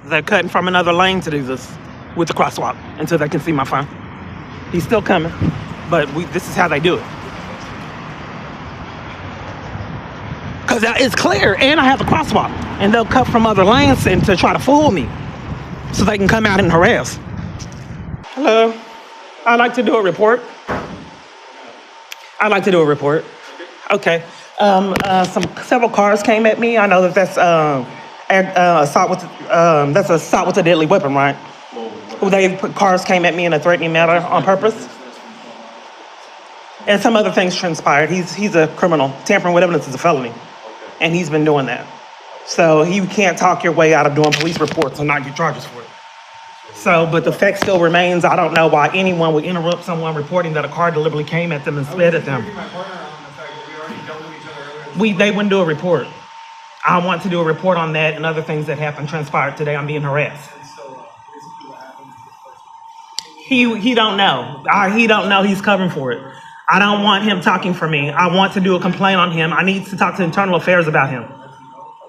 They're cutting from another lane to do this with the crosswalk until they can see my phone. He's still coming, but this is how they do it. Because it's clear, and I have a crosswalk, and they'll cut from other lanes and to try to fool me so they can come out and harass. Hello, I'd like to do a report. Okay. Several cars came at me. I know that that's assault with a deadly weapon, right? Cars came at me in a threatening manner on purpose. And some other things transpired. He's a criminal. Tampering with evidence is a felony. And he's been doing that. So you can't talk your way out of doing police reports and not get charges for it. So, but the fact still remains, I don't know why anyone would interrupt someone reporting that a car deliberately came at them and sped at them. They wouldn't do a report. I want to do a report on that and other things that transpired today. I'm being harassed. He don't know. He don't know he's covering for it. I don't want him talking for me. I want to do a complaint on him. I need to talk to internal affairs about him.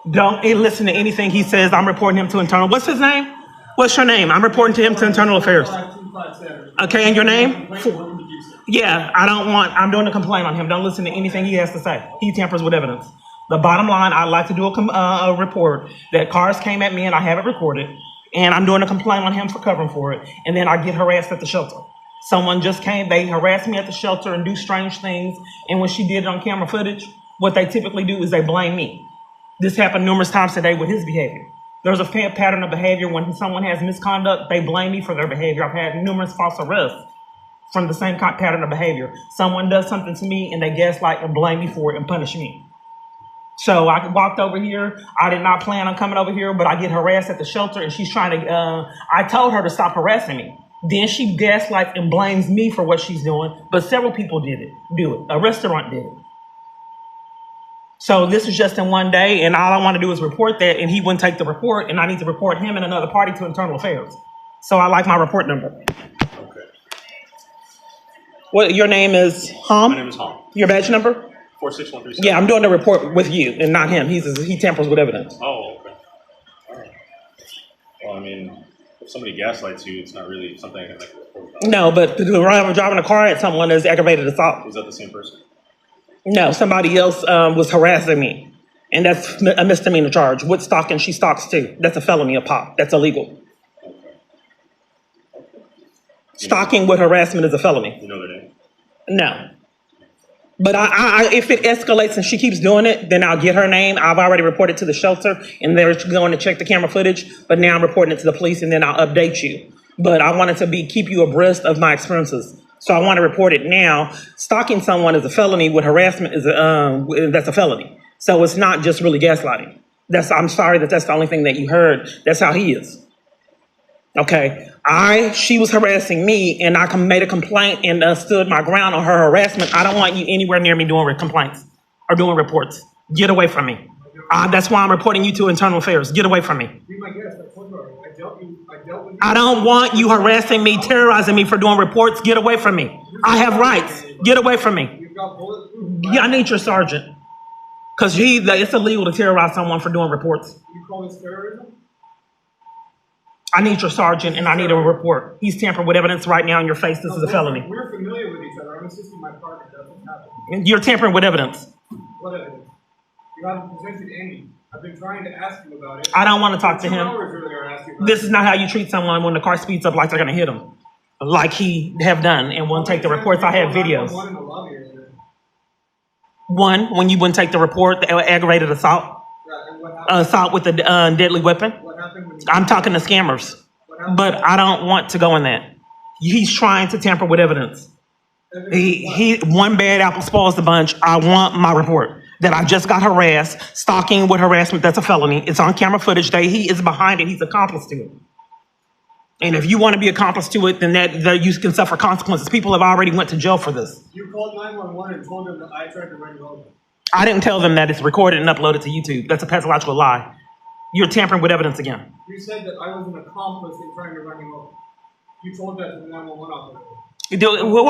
Don't listen to anything he says. I'm reporting him to internal. What's his name? What's your name? I'm reporting to him to internal affairs. Okay, and your name? Yeah, I'm doing a complaint on him. Don't listen to anything he has to say. He tampers with evidence. The bottom line, I'd like to do a report that cars came at me and I have it recorded. And I'm doing a complaint on him for covering for it. And then I get harassed at the shelter. Someone just came, they harassed me at the shelter and do strange things. And when she did it on camera footage, what they typically do is they blame me. This happened numerous times today with his behavior. There's a pattern of behavior when someone has misconduct, they blame me for their behavior. I've had numerous false arrests from the same pattern of behavior. Someone does something to me and they gaslight and blame me for it and punish me. So I walked over here. I did not plan on coming over here, but I get harassed at the shelter and she's trying to, I told her to stop harassing me. Then she gaslights and blames me for what she's doing, but several people do it. A restaurant did it. So this is just in one day, and all I want to do is report that, and he wouldn't take the report, and I need to report him and another party to internal affairs. So I like my report number. Okay. What, your name is Hom? My name is Hom. Your badge number? 46137. Yeah, I'm doing the report with you and not him. He tampers with evidence. Oh, okay. All right. Well, I mean, if somebody gaslights you, it's not really something I can make a report about. No, but driving a car at someone is aggravated assault. Was that the same person? No, somebody else was harassing me, and that's a misdemeanor charge. With stalking, she stalks too. That's a felony, a pop. That's illegal. Okay. Stalking with harassment is a felony. You know their name? No. But if it escalates and she keeps doing it, then I'll get her name. I've already reported to the shelter, and they're going to check the camera footage. But now I'm reporting it to the police, and then I'll update you. But I wanted to keep you abreast of my experiences. So I want to report it now. Stalking someone is a felony. With harassment that's a felony. So it's not just really gaslighting. I'm sorry that's the only thing that you heard. That's how he is. Okay. She was harassing me, and I made a complaint and stood my ground on her harassment. I don't want you anywhere near me doing complaints or doing reports. Get away from me. That's why I'm reporting you to internal affairs. Get away from me. Be my guest. I told you I dealt with you. I don't want you harassing me, terrorizing me for doing reports. Get away from me. I have rights. Get away from me. You've got bulletproof. Yeah, I need your sergeant. Because it's illegal to terrorize someone for doing reports. You call this terrorism? I need your sergeant and I need a report. He's tampering with evidence right now in your face. This is a felony. We're familiar with each other. I'm assisting my partner. That doesn't happen. You're tampering with evidence. What evidence? You haven't presented any. I've been trying to ask you about it. I don't want to talk to 2 him. hours earlier I asked you about This is not how you treat someone when the car speeds up like they're going to hit him. Like he have done and won't take the reports. I have videos. One, when you wouldn't take the report, the aggravated assault. Yeah, and what happened? Assault with a deadly weapon. What happened when you I'm talking to scammers. But I don't want to go in that. He's trying to tamper with evidence. One bad apple spoils the bunch. I want my report that I just got harassed. Stalking with harassment, that's a felony. It's on camera footage. He is behind it. He's accomplice to it. And if you want to be accomplice to it, then that you can suffer consequences. People have already went to jail for this. You called 911 and told them that I tried to run you over. I didn't tell them that it's recorded and uploaded to YouTube. That's a pathological lie. You're tampering with evidence again. You said that I was an accomplice in trying to run you over. You told that to the 911 officer.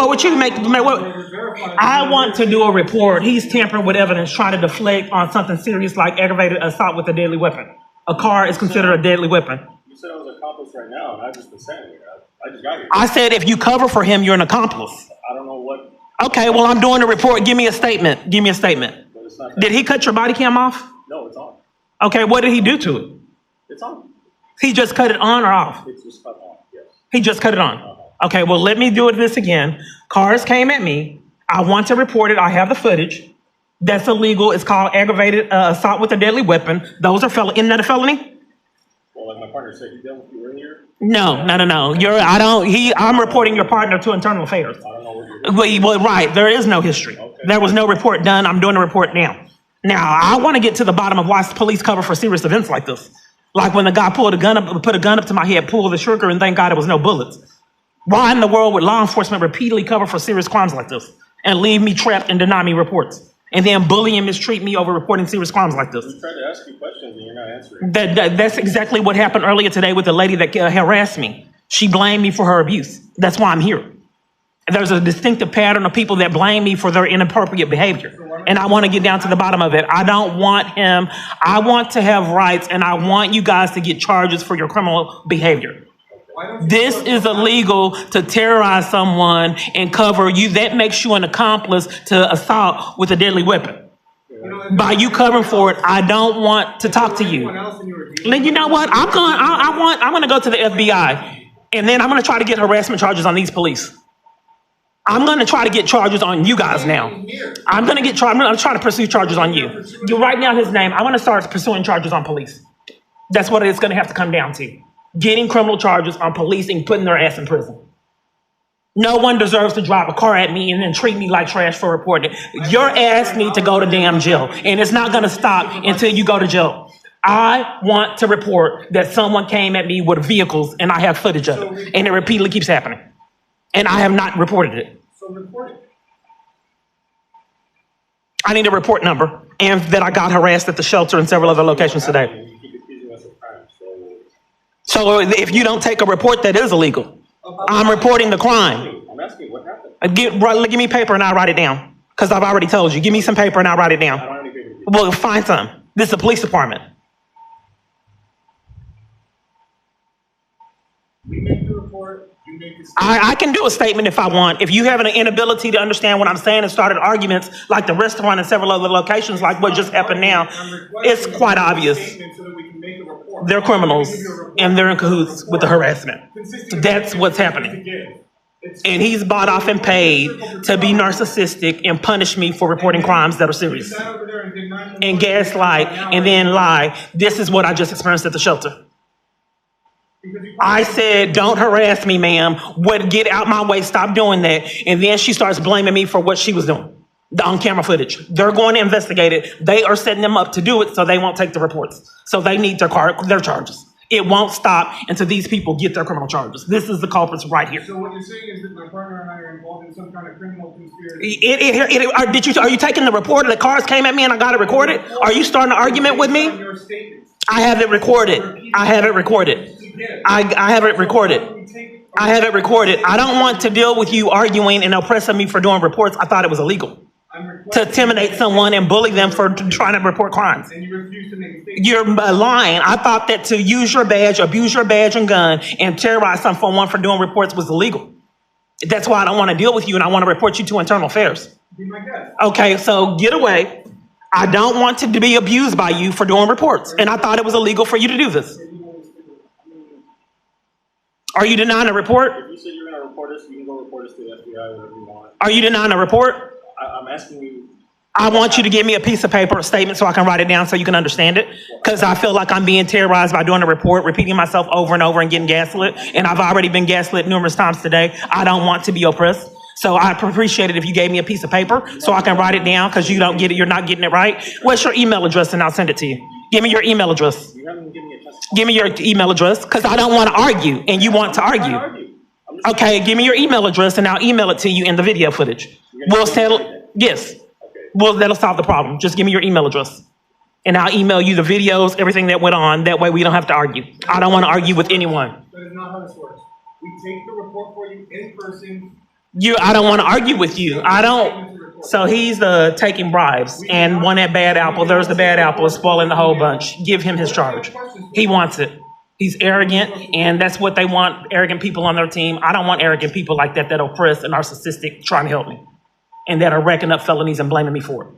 What you make? I want to do a report. He's tampering with evidence, trying to deflect on something serious like aggravated assault with a deadly weapon. A car is considered a deadly weapon. You accomplice right now, and I've just been standing here. I just got here. I said if you cover for him, you're an accomplice. I don't know what. Okay, well, I'm doing a report. Give me a statement. Give me a statement. But it's not that. Did he cut your body cam off? No, it's on. Okay, what did he do to it? It's on. He just cut it on or off? It's just cut on. Yes. He just cut it on. Okay, well, let me do this again. Cars came at me. I want to report it. I have the footage. That's illegal. It's called aggravated assault with a deadly weapon. Those are isn't that a felony? Well, like my partner said, he dealt with you earlier. No. I'm reporting your partner to internal affairs. I don't know what you're doing. Well, right. There is no history. Okay. There was no report done. I'm doing a report now. Now, I want to get to the bottom of why police cover for serious events like this. Like when the guy put a gun up to my head, pulled the trigger, and thank God there was no bullets. Why in the world would law enforcement repeatedly cover for serious crimes like this and leave me trapped and deny me reports? And then bully and mistreat me over reporting serious crimes like this? We tried to ask you questions and you're not answering. That's exactly what happened earlier today with the lady that harassed me. She blamed me for her abuse. That's why I'm here. There's a distinctive pattern of people that blame me for their inappropriate behavior. And I want to get down to the bottom of it. I don't want him. I want to have rights, and I want you guys to get charges for your criminal behavior. This is illegal to terrorize someone and cover you. That makes you an accomplice to assault with a deadly weapon. By you covering for it, I don't want to talk to you. Then you know what? I'm going to go to the FBI, and then I'm going to try to get harassment charges on these police. I'm going to try to get charges on you guys now. I'm going to try to pursue charges on you. You write down his name. I'm going to start pursuing charges on police. That's what it's going to have to come down to. Getting criminal charges on police and putting their ass in prison. No one deserves to drive a car at me and then treat me like trash for reporting it. Your ass need to go to damn jail. And it's not going to stop until you go to jail. I want to report that someone came at me with vehicles and I have footage of it. And it repeatedly keeps happening. And I have not reported it. So report it. I need a report number and that I got harassed at the shelter and several other locations today. You keep accusing us of crime, So if you don't take a report, that is illegal. I'm reporting the crime. I'm asking what happened. Give me paper and I'll write it down. Because I've already told you. Give me some paper and I'll write it I down. don't have any paper. Well, find some. This is a police department. We make the report. You make the statement. I can do a statement if I want. If you have an inability to understand what I'm saying and started arguments like the restaurant and several other locations like what just happened now, it's quite obvious. So that we can make a report. They're criminals and they're in cahoots with the harassment. That's what's happening. And he's bought off and paid to be narcissistic and punish me for reporting crimes that are serious. And gaslight and then lie. This is what I just experienced at the shelter. I said, don't harass me, ma'am. Get out my way. Stop doing that. And then she starts blaming me for what she was doing. The on-camera footage. They're going to investigate it. They are setting them up to do it so they won't take the reports. So they need their charges. It won't stop until these people get their criminal charges. This is the culprits right here. So what you're saying is that my partner and I are involved in some kind of criminal conspiracy. Are you taking the report? The cars came at me and I got it recorded? Are you starting an argument with me? I have it recorded. I have it recorded. I have it recorded. I have it recorded. I don't want to deal with you arguing and oppressing me for doing reports. I thought it was illegal to intimidate someone and bully them for trying to report crimes. And you refuse to make a statement. You're lying. I thought that to use your badge, abuse your badge and gun, and terrorize someone for doing reports was illegal. That's why I don't want to deal with you and I want to report you to internal affairs. Be my guest. Okay, so get away. I don't want to be abused by you for doing reports. And I thought it was illegal for you to do this. Are you denying a report? If you said you're going to report us, you can go report us to the FBI, whatever you want. Are you denying a report? I'm asking you. I want you to give me a piece of paper, a statement, so I can write it down so you can understand it. Because I feel like I'm being terrorized by doing a report, repeating myself over and over and getting gaslit. And I've already been gaslit numerous times today. I don't want to be oppressed. So I appreciate it if you gave me a piece of paper so I can write it down because you don't get it. You're not getting it right. What's your email address and I'll send it to you. Give me your email address. You haven't given me a chance. Give me your email address because I don't want to argue and you want to argue. Okay, give me your email address and I'll email it to you in the video footage. We'll settle. Yes. Well, that'll solve the problem. Just give me your email address and I'll email you the videos, everything that went on. That way we don't have to argue. I don't want to argue with anyone. That is not how this works. We take the report for you in person. I don't want to argue with you. I don't. So he's taking bribes and one at Bad Apple. There's the Bad Apple is spoiling the whole bunch. Give him his charge. He wants it. He's arrogant, and that's what they want, arrogant people on their team. I don't want arrogant people like that oppress and narcissistic trying to help me and that are racking up felonies and blaming me for it.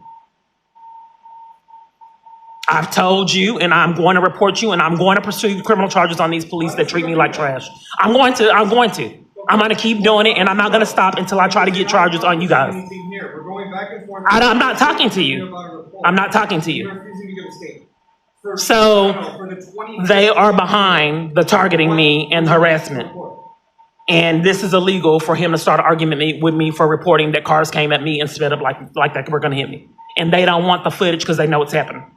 I've told you, and I'm going to report you, and I'm going to pursue criminal charges on these police that treat me like trash. I'm going to. I'm going to keep doing it, and I'm not going to stop until I try to get charges on you guys. We're going back and forth. I'm not talking to you. I'm not talking to you. You're refusing to give a statement. So they are behind the targeting me and harassment. And this is illegal for him to start an argument with me for reporting that cars came at me instead of like that were going to hit me. And they don't want the footage because they know it's happening.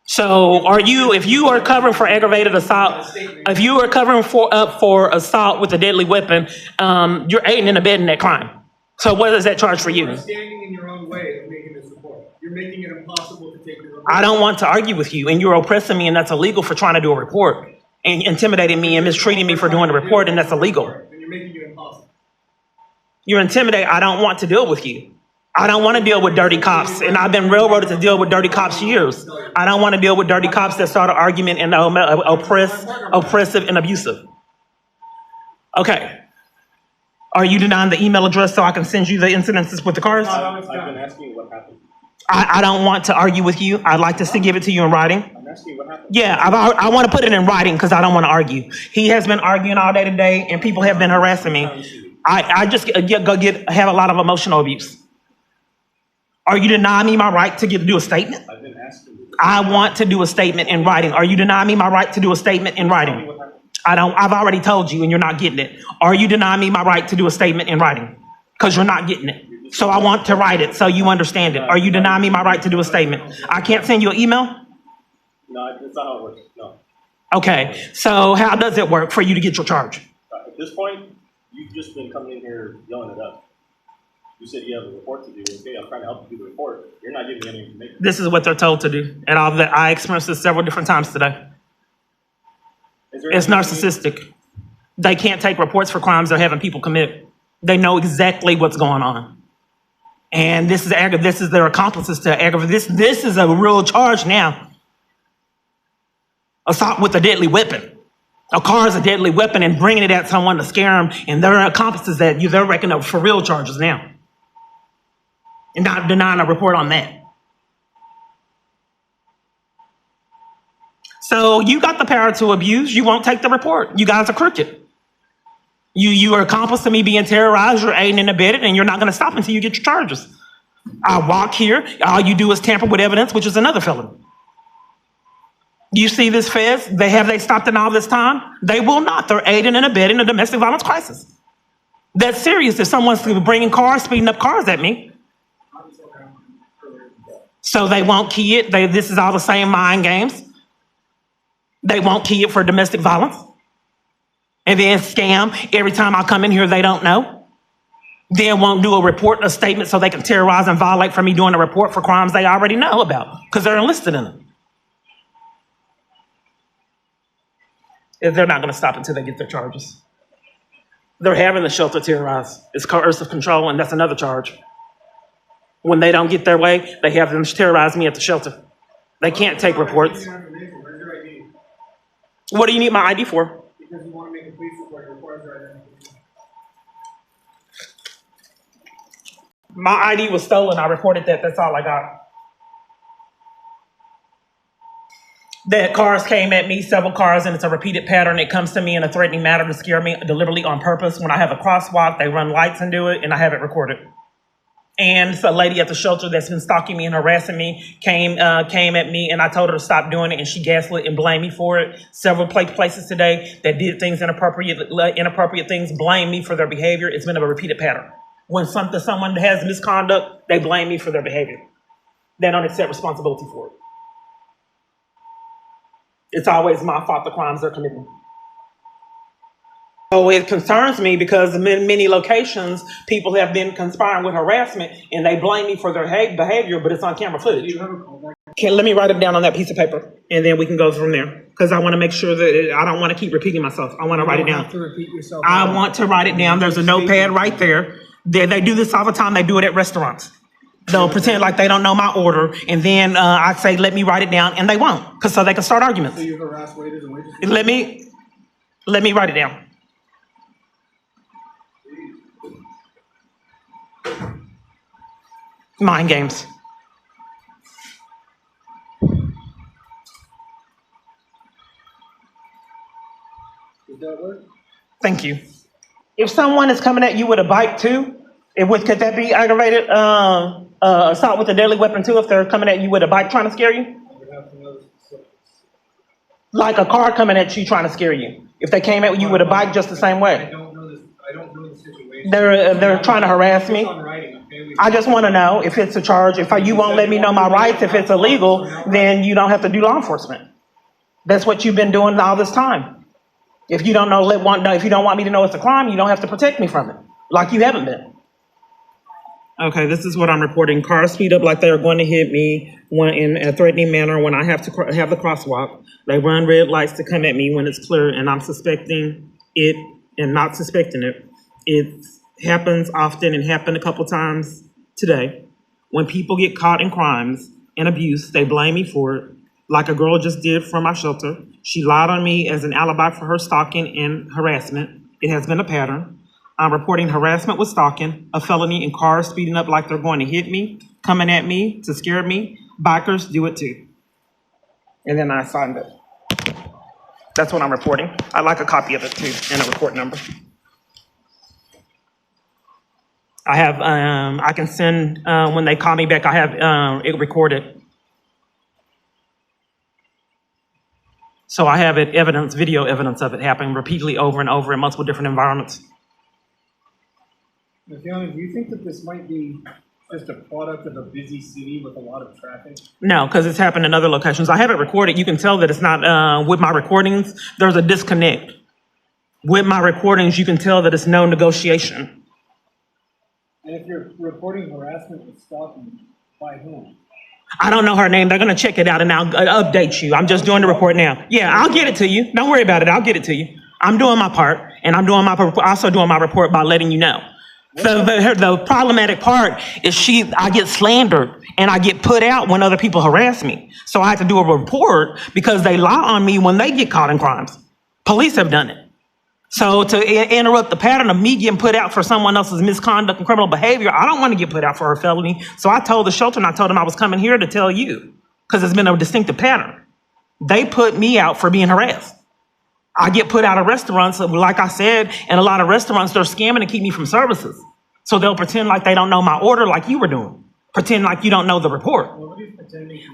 So if you are covering for aggravated assault, if you are covering for assault with a deadly weapon, you're aiding and abetting that crime. So what is that charge for you? You're standing in your own way of making this report. You're making it impossible to take the report. I don't want to argue with you, and you're oppressing me, and that's illegal for trying to do a report, and intimidating me and mistreating me for doing a report, and that's illegal. And you're making it impossible. You're intimidating. I don't want to deal with you. I don't want to deal with dirty cops, and I've been railroaded to deal with dirty cops years. I don't want to deal with dirty cops that start an argument and oppressive and abusive. Okay. Are you denying the email address so I can send you the incidences with the cars? I've been asking you what happened. I don't want to argue with you. I'd like to give it to you in writing. I'm asking you what happened. Yeah, I want to put it in writing because I don't want to argue. He has been arguing all day today, and people have been harassing me. I just have a lot of emotional abuse. Are you denying me my right to do a statement? I've been asking you. I want to do a statement in writing. Are you denying me my right to do a statement in writing? I've already told you, and you're not getting it. Are you denying me my right to do a statement in writing? Because you're not getting it. So I want to write it so you understand it. Are you denying me my right to do a statement? I can't send you an email? No, that's not how it works. No. Okay, so how does it work for you to get your charge? At this point, you've just been coming in here yelling it up. You said you have a report to do. Okay, I'm trying to help you do the report. You're not giving me any information. This is what they're told to do. And I experienced this several different times today. It's narcissistic. They can't take reports for crimes they're having people commit. They know exactly what's going on. And this is their accomplices to aggravate. This is a real charge now. Assault with a deadly weapon. A car is a deadly weapon, and bringing it at someone to scare them, and they're accomplices that they're reckoning up for real charges now. And not denying a report on that. So you got the power to abuse. You won't take the report. You guys are crooked. You are accomplice to me being terrorized. You're aiding and abetting, and you're not going to stop until you get your charges. I walk here. All you do is tamper with evidence, which is another felony. You see this feds? They stopped in all this time? They will not. They're aiding and abetting a domestic violence crisis. That's serious if someone's bringing cars, speeding up cars at me. So they won't key it. This is all the same mind games. They won't key it for domestic violence. And then scam. Every time I come in here, they don't know. Then won't do a report, a statement, so they can terrorize and violate for me doing a report for crimes they already know about because they're enlisted in it. They're not going to stop until they get their charges. They're having the shelter terrorized. It's coercive control, and that's another charge. When they don't get their way, they have them terrorize me at the shelter. They can't take reports. Where's your ID? What do you need my ID for? Because you want to make a police report. Your report is your identification. My ID was stolen. I reported that. That's all I got. That cars came at me, several cars, and it's a repeated pattern. It comes to me in a threatening manner to scare me deliberately on purpose. When I have a crosswalk, they run lights and do it, and I have it recorded. And it's a lady at the shelter that's been stalking me and harassing me came at me, and I told her to stop doing it, and she gaslit and blamed me for it. Several places today that did things inappropriate things blame me for their behavior. It's been a repeated pattern. When someone has misconduct, they blame me for their behavior. They don't accept responsibility for it. It's always my fault, the crimes they're committing. So it concerns me because in many locations, people have been conspiring with harassment and they blame me for their behavior, but it's on camera footage. Let me write it down on that piece of paper and then we can go from there because I want to make sure that I don't want to keep repeating myself. I want to write it down. I want to write it down. There's a notepad right there. They do this all the time. They do it at restaurants. They'll pretend like they don't know my order, and then I say, let me write it down, and they won't, because so they can start arguments. So you harass waiters and waitresses? Let me write it down. Mind games. Does that work? Thank you. If someone is coming at you with a bike too, could that be aggravated assault with a deadly weapon too? If they're coming at you with a bike trying to scare you, I would have to know the specifics. like a car coming at you trying to scare you. If they came at you with a bike, just the same I way. don't know this. I don't know the situation. They're trying to harass me. It's on writing, okay? I just want to know if it's a charge. If you won't let me know my rights, if it's illegal, then you don't have to do law enforcement. That's what you've been doing all this time. If you don't know, if you don't want me to know it's a crime, you don't have to protect me from it, like you haven't been. Okay, this is what I'm reporting. Cars speed up like they are going to hit me in a threatening manner when I have to have the crosswalk. They run red lights to come at me when it's clear, and I'm suspecting it and not suspecting it. It happens often and happened a couple times today. When people get caught in crimes and abuse, they blame me for it, like a girl just did from my shelter. She lied on me as an alibi for her stalking and harassment. It has been a pattern. I'm reporting harassment with stalking, a felony, and cars speeding up like they're going to hit me, coming at me to scare me. Bikers do it too. And then I signed it. That's what I'm reporting. I'd like a copy of it too, and a report number. I have, I can send, when they call me back, I have it recorded. So I have it video evidence of it happening repeatedly over and over in multiple different environments. Fiona, do you think that this might be just a product of a busy city with a lot of traffic? No, because it's happened in other locations. I have it recorded. You can tell that it's not, with my recordings, there's a disconnect. With my recordings, you can tell that it's no negotiation. And if you're reporting harassment with stalking, by whom? I don't know her name. They're going to check it out and I'll update you. I'm just doing the report now. Yeah, I'll get it to you. Don't worry about it. I'll get it to you. I'm doing my part, and I'm also doing my report by letting you know. So the problematic part is I get slandered and I get put out when other people harass me. So I have to do a report because they lie on me when they get caught in crimes. Police have done it. So to interrupt the pattern of me getting put out for someone else's misconduct and criminal behavior, I don't want to get put out for a felony. So I told the shelter, and I told them I was coming here to tell you, because it's been a distinctive pattern. They put me out for being harassed. I get put out of restaurants, like I said, and a lot of restaurants, they're scamming to keep me from services. So they'll pretend like they don't know my order, like you were doing. Pretend like you don't know the report.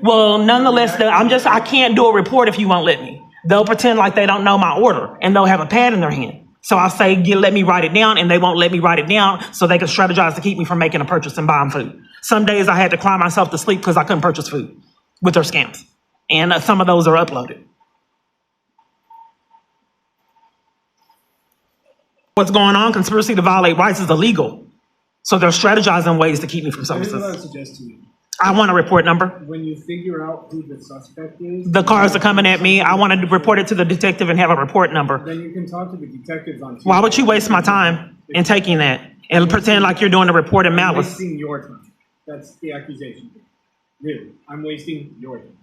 Well, nonetheless, I can't do a report if you won't let me. They'll pretend like they don't know my order, and they'll have a pad in their hand. So I'll say, let me write it down, and they won't let me write it down, so they can strategize to keep me from making a purchase and buying food. Some days I had to cry myself to sleep because I couldn't purchase food with their scams. And some of those are uploaded. What's going on? Conspiracy to violate rights is illegal. So they're strategizing ways to keep me from Here's what I would services. suggest to you. I want a report number. When you figure out who the suspect is, The cars are coming at me. I want to report it to the detective and have a report number. then you can talk to the detectives on Tuesday. Why would you waste my time in taking that and pretend like you're doing a report in I'm malice? wasting your time. That's the accusation. Really, I'm wasting your time.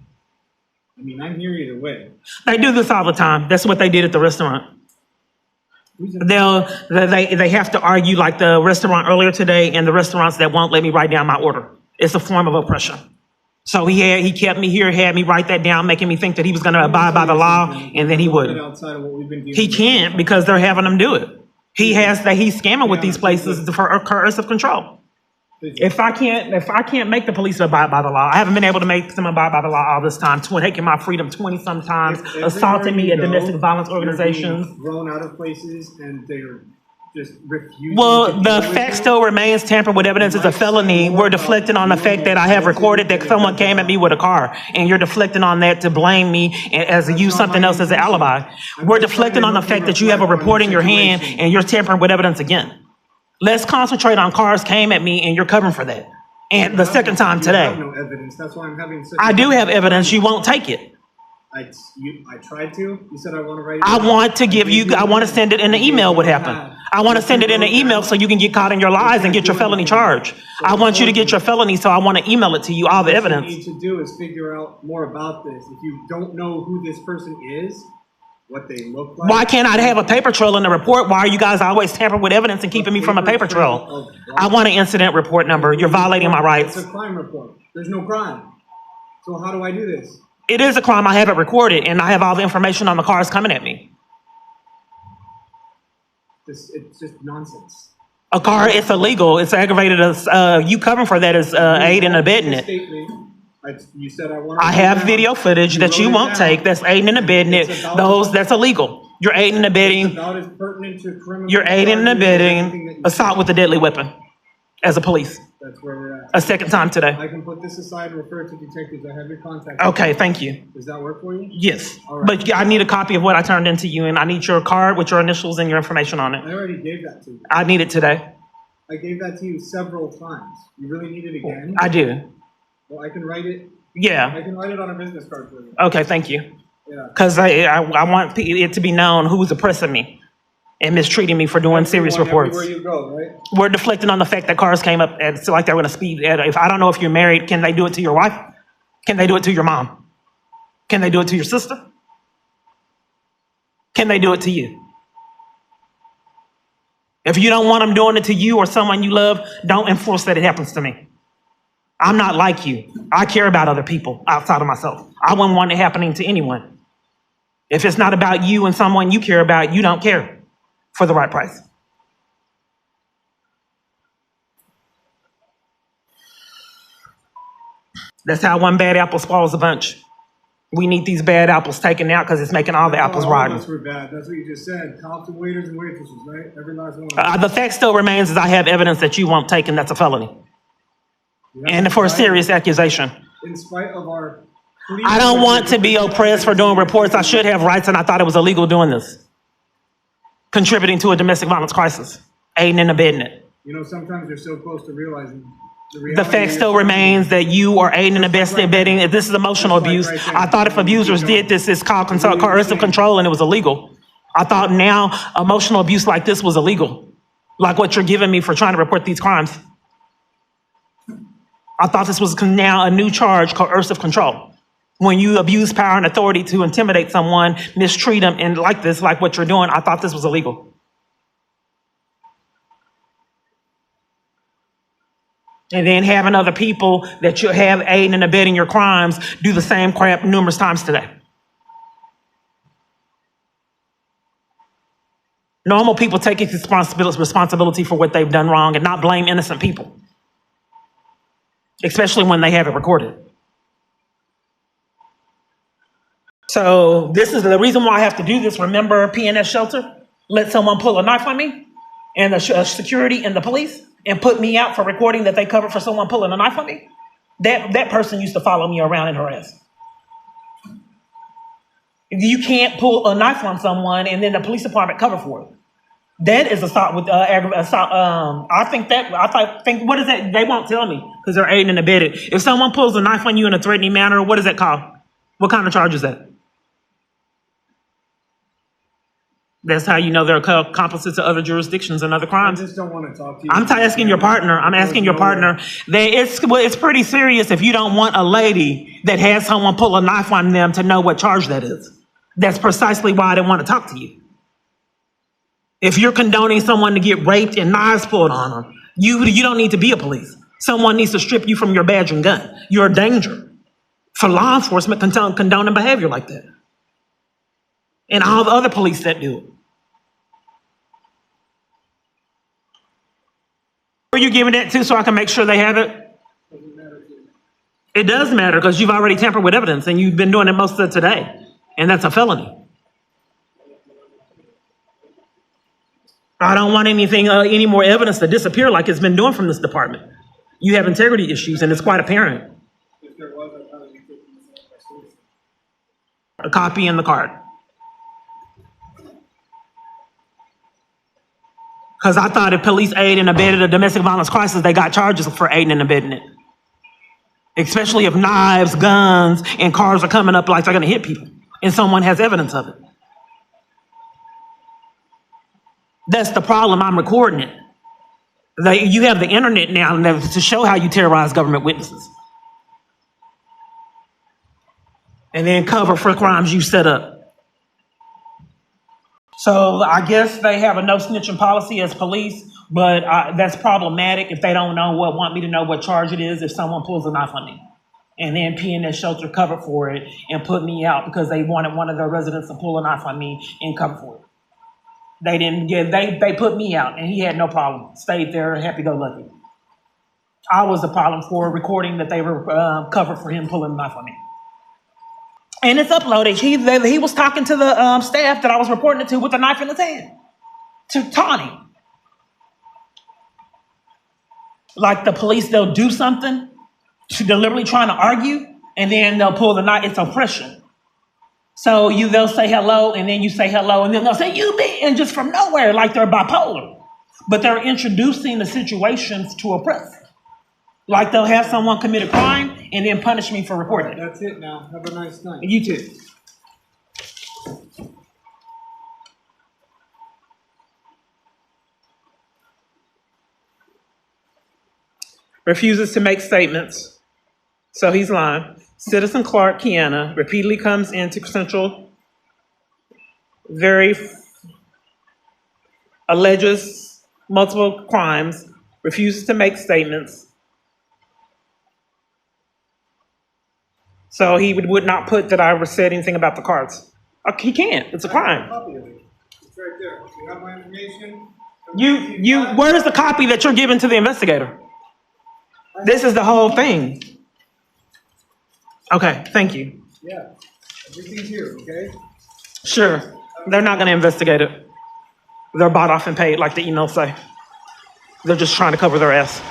I mean, I'm here either way. They do this all the time. That's what they did at the restaurant. They have to argue like the restaurant earlier today and the restaurants that won't let me write down my order. It's a form of oppression. So he kept me here, had me write that down, making me think that he was going to abide by the law, and then he wouldn't. Outside of what we've been doing. He can't because they're having him do it. He's scamming with these places for coercive control. If I can't make the police abide by the law, I haven't been able to make them abide by the law all this time, taking my freedom 20 sometimes, assaulting me at domestic violence organizations. Thrown out of places and they're just refusing. Well, the fact still remains. Tamper with evidence is a felony. We're deflecting on the fact that I have recorded that someone came at me with a car, and you're deflecting on that to blame me as use something else as an alibi. We're deflecting on the fact that you have a report in your hand and you're tampering with evidence again. Let's concentrate on cars came at me and you're covering for that. And the second time You today. have no evidence. That's why I'm having such I do have evidence. You won't take it. I tried to. You said I want to write it I down. want to give you, I want to send it in the email what happened. I want to send it in the email so you can get caught in your lies and get your felony charge. I want you to get your felony, so I want to email it to you, all the What you evidence. need to do is figure out more about this. If you don't know who this person is, what they look like. Why can't I have a paper trail in the report? Why are you guys always tampering with evidence and keeping me from a paper trail? I want an incident report number. You're violating my rights. It's a crime report. There's no crime. So how do I do this? It is a crime. I have it recorded, and I have all the information on the cars coming at me. It's just nonsense. A car, it's illegal. It's aggravated. You covering for that is aid and abetting it. You said I wanted. I have video footage that you won't take. That's aiding and abetting it. That's illegal. You're aiding and abetting. About as pertinent to criminal. You're aiding and charges as anything abetting that you assault with a deadly weapon as a police. That's where we're at. A second time today. I can put this aside and refer to detectives. I have your contact. Okay, thank you. Does that work for you? Yes, All right. but yeah, I need a copy of what I turned into you, and I need your card with your initials and your information on I it. already gave that to you. I need it today. I gave that to you several times. You really need it again? I do. Well, I can write it. Yeah. I can write it on a business card for you. Okay, thank you. Yeah. Because I want it to be known who's oppressing me and mistreating me for doing serious Everyone, reports. Everywhere you go, right? We're deflecting on the fact that cars came up and it's like they're going to speed. If I don't know if you're married, can they do it to your wife? Can they do it to your mom? Can they do it to your sister? Can they do it to you? If you don't want them doing it to you or someone you love, don't enforce that it happens to me. I'm not like you. I care about other people outside of myself. I wouldn't want it happening to anyone. If it's not about you and someone you care about, you don't care for the right price. That's how one bad apple spoils a bunch. We need these bad apples taken out because it's making all the apples All of rotten. us were bad. That's what you just said. Cops and waiters and waitresses, right? Every last one. The fact still remains is I have evidence that you won't take, and that's a felony. And for a serious accusation. In spite of our. I don't want to be oppressed for doing reports. I should have rights, and I thought it was illegal doing this. Contributing to a domestic violence crisis, aiding and abetting it. You know, sometimes you're so close to realizing The fact still remains that you are aiding and abetting. This is emotional abuse. I thought if abusers did this, it's called coercive control, and it was illegal. I thought now emotional abuse like this was illegal, like what you're giving me for trying to report these crimes. I thought this was now a new charge, coercive control. When you abuse power and authority to intimidate someone, mistreat them, and like this, like what you're doing, I thought this was illegal. And then having other people that you have aiding and abetting your crimes do the same crap numerous times today. Normal people take responsibility for what they've done wrong and not blame innocent people, especially when they have it recorded. So this is the reason why I have to do this. Remember PNS shelter? Let someone pull a knife on me and the security and the police and put me out for recording that they covered for someone pulling a knife on me. That person used to follow me around and harass. You can't pull a knife on someone and then the police department cover for it. That is assault with assault. I think what is that? They won't tell me because they're aiding and abetting. If someone pulls a knife on you in a threatening manner, what is that called? What kind of charge is that? That's how you know they're accomplices to other jurisdictions and other crimes. I just don't want to talk to you. I'm asking your partner. I'm asking your partner. It's pretty serious if you don't want a lady that has someone pull a knife on them to know what charge that is. That's precisely why I didn't want to talk to you. If you're condoning someone to get raped and knives pulled on them, you don't need to be a police. Someone needs to strip you from your badge and gun. You're a danger for law enforcement condoning behavior like that. And all the other police that do it. Who are you giving that to so I can make sure they have it? It does matter because you've already tampered with evidence and you've been doing it most of today. And that's a felony. I don't want any more evidence to disappear like it's been doing from this department. You have integrity issues and it's quite apparent. If there was, I'd probably be taking this out by source. A copy and the card. Because I thought if police aid and abetted a domestic violence crisis, they got charges for aiding and abetting it. Especially if knives, guns, and cars are coming up like they're going to hit people. and someone has evidence of it. That's the problem. I'm recording it. You have the internet now to show how you terrorize government witnesses. And then cover for crimes you set up. So I guess they have a no snitching policy as police, but that's problematic if they don't want me to know what charge it is if someone pulls a knife on me. And then P&S Shelter covered for it and put me out because they wanted one of their residents to pull a knife on me and cover for it. They didn't get, they put me out and he had no problem. Stayed there, happy-go-lucky. I was the problem for recording that they were covered for him pulling a knife on me. And it's uploaded. He was talking to the staff that I was reporting it to with a knife in his hand to taunt him. Like the police, they'll do something to deliberately trying to argue, and then they'll pull the knife. It's oppression. So they'll say hello, and then you say hello, and then they'll say you me, and just from nowhere, like they're bipolar. But they're introducing the situations to oppress. Like they'll have someone commit a crime and then punish me for reporting it. That's it now. Have a nice night. You too. Refuses to make statements. So he's lying. Citizen Clark Kiana repeatedly comes into Central, alleges multiple crimes, refuses to make statements. So he would not put that I said anything about the cards. He can't. It's a crime. Copy of it. It's right there. You have my information. Where's the copy that you're giving to the investigator? This is the whole thing. Okay, thank you. Yeah, everything's here, okay? Sure. They're not going to investigate it. They're bought off and paid, like the emails say. They're just trying to cover their ass.